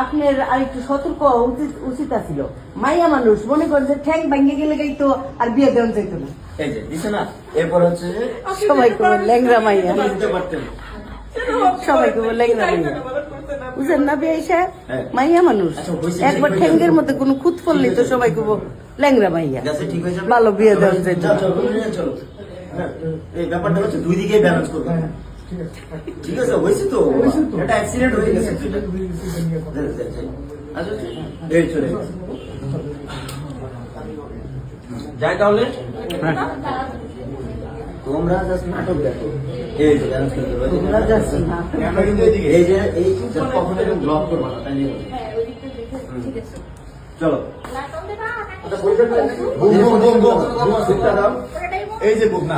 আপনার আর একটু সতর্ক উচিত ছিল। মাইয়া মানুষ মনে করেন যে ঠ্যাং ভাঙিয়ে গেলে গাইতো আর বিয়ে দেওয়া যেত না। এই যে দিছে না, এরপর হচ্ছে যে সবাইকে ল্যাংরা মাইয়া, দিতে পারতেন। সবাইকে ল্যাংরা মাইয়া, বুঝেন না বিয়ে সাহেব? মাইয়া মানুষ একবার ঠ্যাঙ্গের মধ্যে কোনো খুঁত পড়লেই তো সবাই কব ল্যাংরা মাইয়া, ঠিক হয়ে যাবে, ভালো বিয়ে দেওয়া যেত। চলো, এই ব্যাপারটা হচ্ছে দুই দিকেই ব্যালেন্স করবে। ঠিক আছে, হয়েছে তো, এটা অ্যাক্সিডেন্ট হয়ে গেছে। এই চলে যাই তাহলে। তোমরা জাস্ট নাটক দেখো, এই যে ব্যালেন্স করতে পারবে। তোমরা যাচ্ছি না, এই যে এই কখনো ব্লক করবো না, তাই নিয়ে চলো। এই যে বুক না